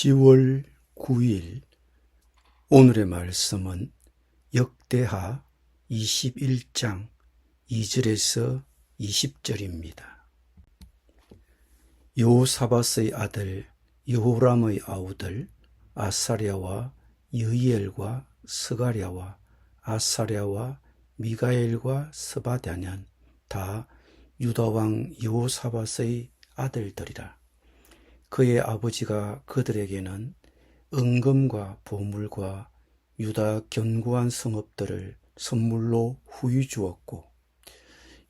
10월 9일 오늘의 말씀은 역대하 21장 2절에서 20절입니다. 여호사밧의 아들 여호람의 아우들 아사랴와 여이엘과 스가랴와 아사랴와 미가엘과 스바랴는 다 유다왕 여호사밧의 아들들이라. 그의 아버지가 그들에게는 은금과 보물과 유다 견고한 성읍들을 선물로 후히 주었고,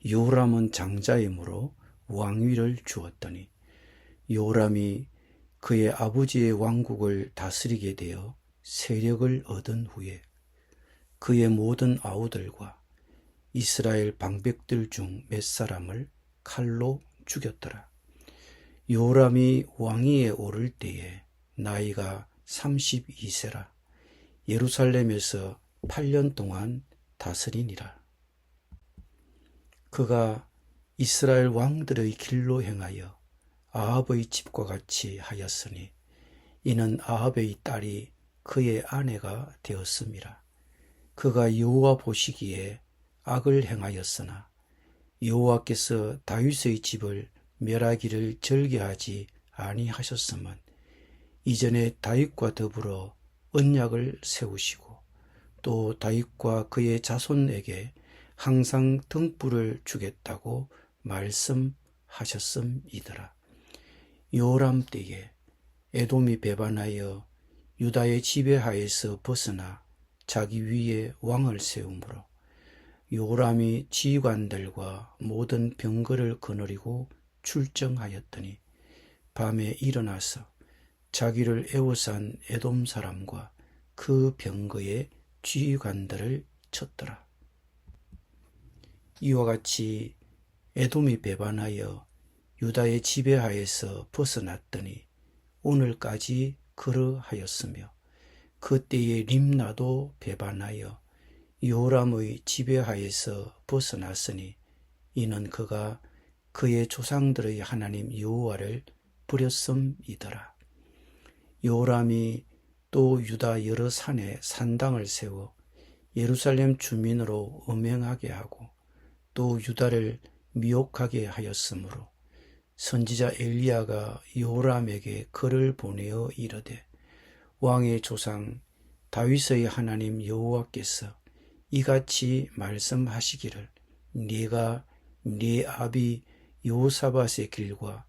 요람은 장자이므로 왕위를 주었더니, 요람이 그의 아버지의 왕국을 다스리게 되어 세력을 얻은 후에 그의 모든 아우들과 이스라엘 방백들 중 몇 사람을 칼로 죽였더라. 요람이 왕위에 오를 때에 나이가 32세라. 예루살렘에서 8년 동안 다스리니라. 그가 이스라엘 왕들의 길로 행하여 아합의 집과 같이 하였으니 이는 아합의 딸이 그의 아내가 되었음이라. 그가 여호와 보시기에 악을 행하였으나 여호와께서 다윗의 집을 멸하기를 절개하지 아니하셨음은 이전에 다윗과 더불어 언약을 세우시고 또 다윗과 그의 자손에게 항상 등불을 주겠다고 말씀하셨음이더라. 요람 때에 에돔이 배반하여 유다의 지배하에서 벗어나 자기 위에 왕을 세우므로 요람이 지휘관들과 모든 병거를 거느리고 출정하였더니 밤에 일어나서 자기를 애워싼 에돔 사람과 그 병거의 지휘관들을 쳤더라. 이와 같이 에돔이 배반하여 유다의 지배하에서 벗어났더니 오늘까지 그러하였으며 그때의 림나도 배반하여 요람의 지배하에서 벗어났으니 이는 그가 그의 조상들의 하나님 여호와를 버렸음이더라. 요람이 또 유다 여러 산에 산당을 세워 예루살렘 주민으로 음행하게 하고 또 유다를 미혹하게 하였으므로 선지자 엘리야가 요람에게 글을 보내어 이르되 왕의 조상 다윗의 하나님 여호와께서 이같이 말씀하시기를 네가 네 아비 여호사밧의 길과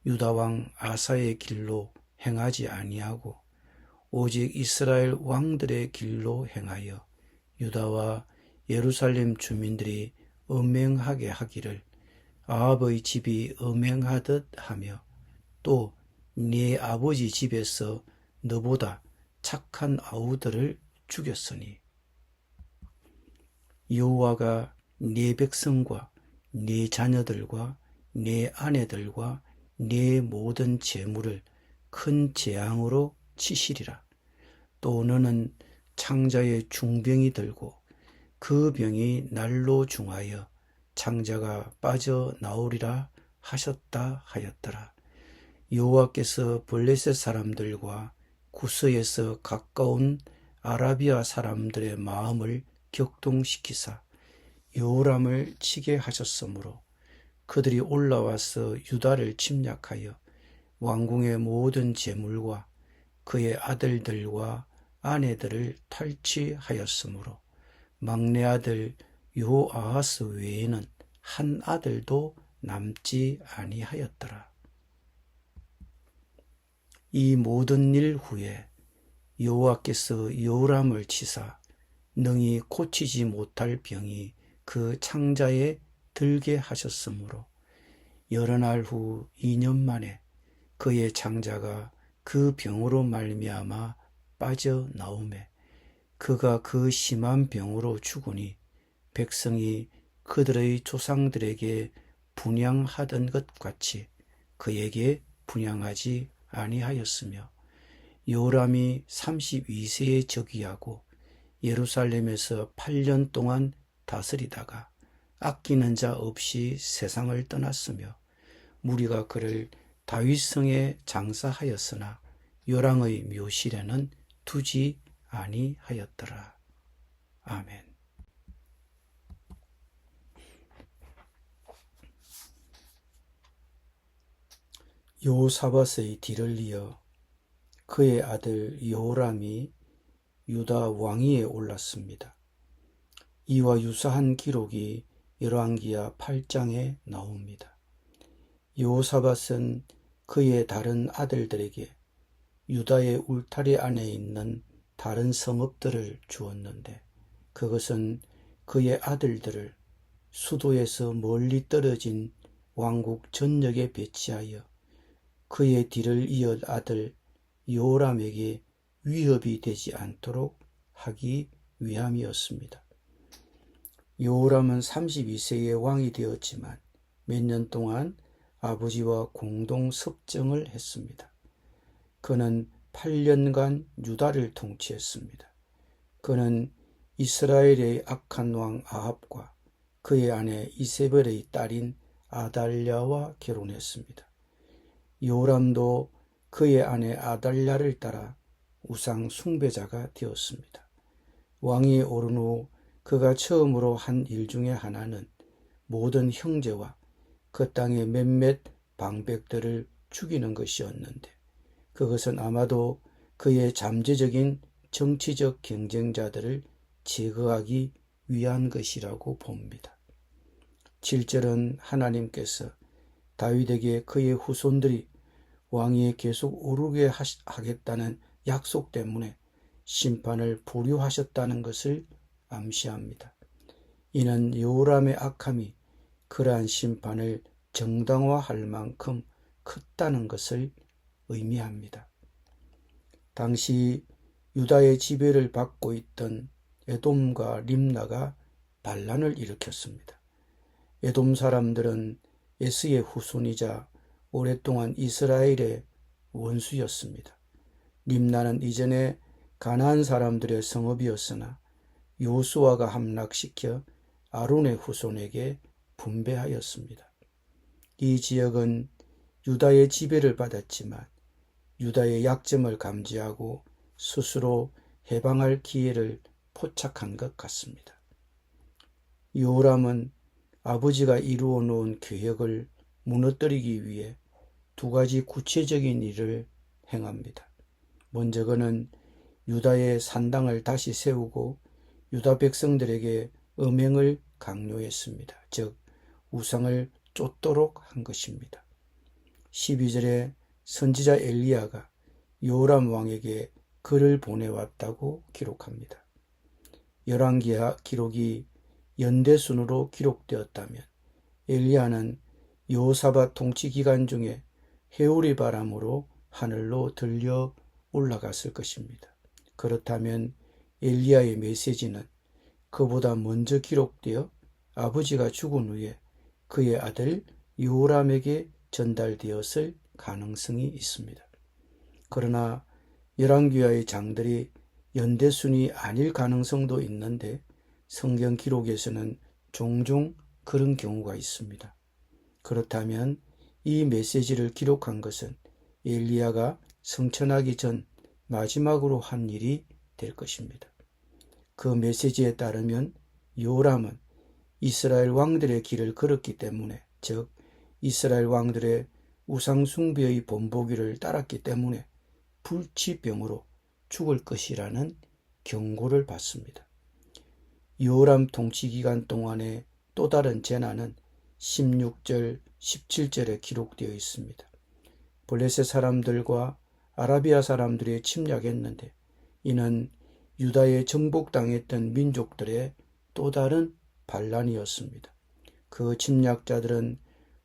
유다왕 아사의 길로 행하지 아니하고 오직 이스라엘 왕들의 길로 행하여 유다와 예루살렘 주민들이 음행하게 하기를 아합의 집이 음행하듯 하며 또 네 아버지 집에서 너보다 착한 아우들을 죽였으니 여호와가 네 백성과 네 자녀들과 네 아내들과 네 모든 재물을 큰 재앙으로 치시리라. 또 너는 창자의 중병이 들고 그 병이 날로 중하여 창자가 빠져나오리라 하셨다 하였더라. 여호와께서 블레셋 사람들과 구스에서 가까운 아라비아 사람들의 마음을 격동시키사 요람을 치게 하셨으므로 그들이 올라와서 유다를 침략하여 왕궁의 모든 재물과 그의 아들들과 아내들을 탈취하였으므로 막내 아들 요아하스 외에는 한 아들도 남지 아니하였더라. 이 모든 일 후에 여호와께서 요람을 치사 능히 고치지 못할 병이 그 창자에 들게 하셨으므로 여러 날 후 2년 만에 그의 창자가 그 병으로 말미암아 빠져나오매 그가 그 심한 병으로 죽으니 백성이 그들의 조상들에게 분향하던 것 같이 그에게 분향하지 아니하였으며 요람이 32세에 즉위하고 예루살렘에서 8년 동안 다스리다가 아끼는 자 없이 세상을 떠났으며 무리가 그를 다윗성에 장사하였으나 요랑의 묘실에는 두지 아니하였더라. 아멘. 여호사밧의 뒤를 이어 그의 아들 여호람이 유다 왕위에 올랐습니다. 이와 유사한 기록이 열왕기하 8장에 나옵니다. 여호사밧은 그의 다른 아들들에게 유다의 울타리 안에 있는 다른 성읍들을 주었는데 그것은 그의 아들들을 수도에서 멀리 떨어진 왕국 전역에 배치하여 그의 뒤를 이을 아들 여호람에게 위협이 되지 않도록 하기 위함이었습니다. 여호람은 32세에 왕이 되었지만 몇 년 동안 아버지와 공동 섭정을 했습니다. 그는 8년간 유다를 통치했습니다. 그는 이스라엘의 악한 왕 아합과 그의 아내 이세벨의 딸인 아달랴와 결혼했습니다. 여호람도 그의 아내 아달랴를 따라 우상 숭배자가 되었습니다. 왕위에 오른 후 그가 처음으로 한 일 중에 하나는 모든 형제와 그 땅의 몇몇 방백들을 죽이는 것이었는데 그것은 아마도 그의 잠재적인 정치적 경쟁자들을 제거하기 위한 것이라고 봅니다. 7절은 하나님께서 다윗에게 그의 후손들이 왕위에 계속 오르게 하겠다는 약속 때문에 심판을 보류하셨다는 것을 암시합니다. 이는 여호람의 악함이 그러한 심판을 정당화할 만큼 컸다는 것을 의미합니다. 당시 유다의 지배를 받고 있던 에돔과 림나가 반란을 일으켰습니다. 에돔 사람들은 에스의 후손이자 오랫동안 이스라엘의 원수였습니다. 림나는 이전에 가나안 사람들의 성읍이었으나 요수아가 함락시켜 아론의 후손에게 분배하였습니다. 이 지역은 유다의 지배를 받았지만 유다의 약점을 감지하고 스스로 해방할 기회를 포착한 것 같습니다. 여호람은 아버지가 이루어 놓은 계획을 무너뜨리기 위해 두 가지 구체적인 일을 행합니다. 먼저 그는 유다의 산당을 다시 세우고 유다 백성들에게 음행을 강요했습니다. 즉 우상을 쫓도록 한 것입니다. 12절에 선지자 엘리야가 여호람 왕에게 글을 보내왔다고 기록합니다. 열왕기하 기록이 연대순으로 기록되었다면 엘리야는 여호사밧 통치 기간 중에 해오리 바람으로 하늘로 들려 올라갔을 것입니다. 그렇다면 엘리야의 메시지는 그보다 먼저 기록되어 아버지가 죽은 후에 그의 아들 여호람에게 전달되었을 가능성이 있습니다. 그러나 열왕기하의 장들이 연대순이 아닐 가능성도 있는데 성경 기록에서는 종종 그런 경우가 있습니다. 그렇다면 이 메시지를 기록한 것은 엘리야가 성천하기 전 마지막으로 한 일이 될 것입니다. 그 메시지에 따르면 여호람은 이스라엘 왕들의 길을 걸었기 때문에, 즉 이스라엘 왕들의 우상 숭배의 본보기를 따랐기 때문에 불치병으로 죽을 것이라는 경고를 받습니다. 여호람 통치 기간 동안의 또 다른 재난은 16절, 17절에 기록되어 있습니다. 블레셋 사람들과 아라비아 사람들이 침략했는데 이는 유다에 정복당했던 민족들의 또 다른 반란이었습니다. 그 침략자들은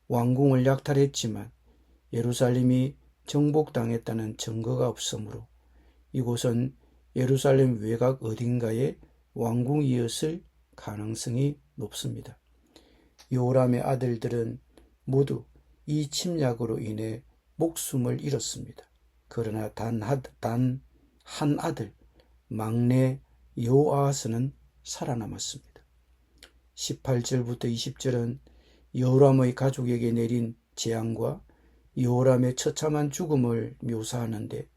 왕궁을 약탈했지만 예루살렘이 정복당했다는 증거가 없으므로 이곳은 예루살렘 외곽 어딘가에 왕궁이었을 가능성이 높습니다. 여호람의 아들들은 모두 이 침략으로 인해 목숨을 잃었습니다. 그러나 단 한 아들, 막내 여호아하스는 살아남았습니다. 18절부터 20절은 여호람의 가족에게 내린 재앙과 여호람의 처참한 죽음을 묘사하는데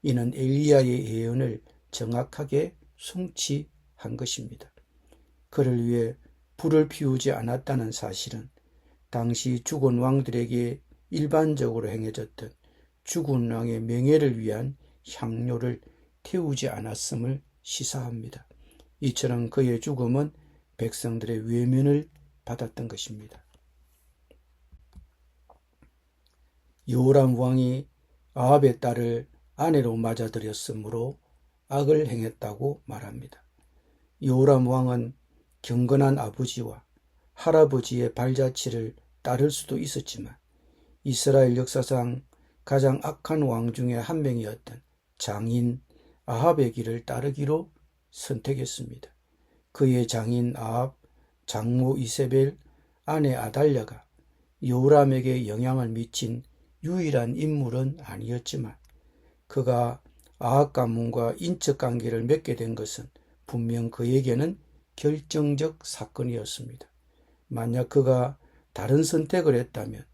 이는 엘리야의 예언을 정확하게 성취한 것입니다. 그를 위해 불을 피우지 않았다는 사실은 당시 죽은 왕들에게 일반적으로 행해졌던 죽은 왕의 명예를 위한 향료를 태우지 않았음을 시사합니다. 이처럼 그의 죽음은 백성들의 외면을 받았던 것입니다. 여호람 왕이 아합의 딸을 아내로 맞아들였으므로 악을 행했다고 말합니다. 여호람 왕은 경건한 아버지와 할아버지의 발자취를 따를 수도 있었지만 이스라엘 역사상 가장 악한 왕 중에 한 명이었던 장인 아합의 길을 따르기로 선택했습니다. 그의 장인 아합, 장모 이세벨, 아내 아달랴가 여호람에게 영향을 미친 유일한 인물은 아니었지만 그가 아합 가문과 인적 관계를 맺게 된 것은 분명 그에게는 결정적 사건이었습니다. 만약 그가 다른 선택을 했다면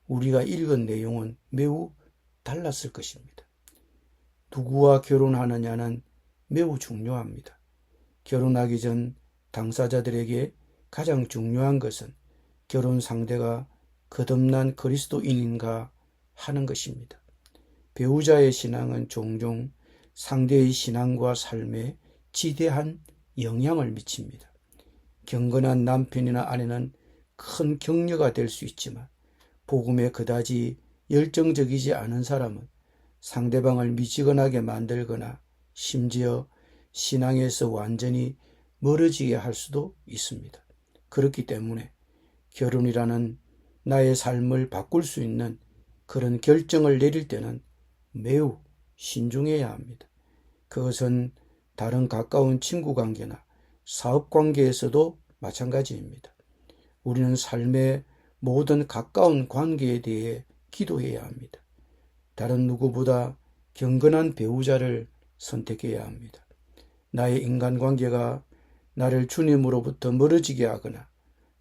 우리가 읽은 내용은 매우 달랐을 것입니다. 누구와 결혼하느냐는 매우 중요합니다. 결혼하기 전 당사자들에게 가장 중요한 것은 결혼 상대가 거듭난 그리스도인인가 하는 것입니다. 배우자의 신앙은 종종 상대의 신앙과 삶에 지대한 영향을 미칩니다. 경건한 남편이나 아내는 큰 격려가 될 수 있지만 복음에 그다지 열정적이지 않은 사람은 상대방을 미지근하게 만들거나 심지어 신앙에서 완전히 멀어지게 할 수도 있습니다. 그렇기 때문에 결혼이라는 나의 삶을 바꿀 수 있는 그런 결정을 내릴 때는 매우 신중해야 합니다. 그것은 다른 가까운 친구 관계나 사업 관계에서도 마찬가지입니다. 우리는 삶의 모든 가까운 관계에 대해 기도해야 합니다. 다른 누구보다 경건한 배우자를 선택해야 합니다. 나의 인간관계가 나를 주님으로부터 멀어지게 하거나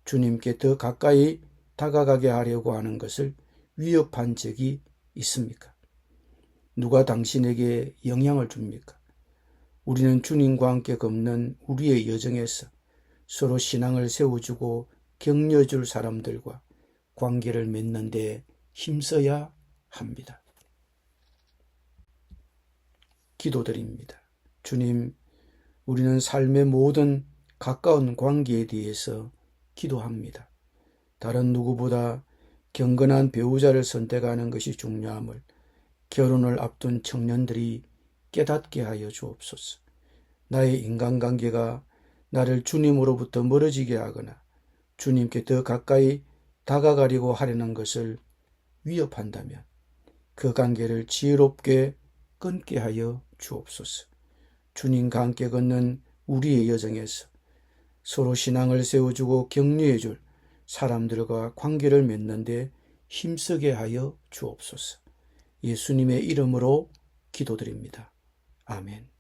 주님께 더 가까이 다가가게 하려고 하는 것을 위협한 적이 있습니까? 누가 당신에게 영향을 줍니까? 우리는 주님과 함께 걷는 우리의 여정에서 서로 신앙을 세워주고 격려줄 사람들과 관계를 맺는 데 힘써야 합니다. 기도드립니다. 주님, 우리는 삶의 모든 가까운 관계에 대해서 기도합니다. 다른 누구보다 경건한 배우자를 선택하는 것이 중요함을 결혼을 앞둔 청년들이 깨닫게 하여 주옵소서. 나의 인간관계가 나를 주님으로부터 멀어지게 하거나 주님께 더 가까이 다가가려고 하려는 것을 위협한다면 그 관계를 지혜롭게 끊게 하여 주옵소서. 주님과 함께 걷는 우리의 여정에서 서로 신앙을 세워주고 격려해줄 사람들과 관계를 맺는 데 힘쓰게 하여 주옵소서. 예수님의 이름으로 기도드립니다. 아멘.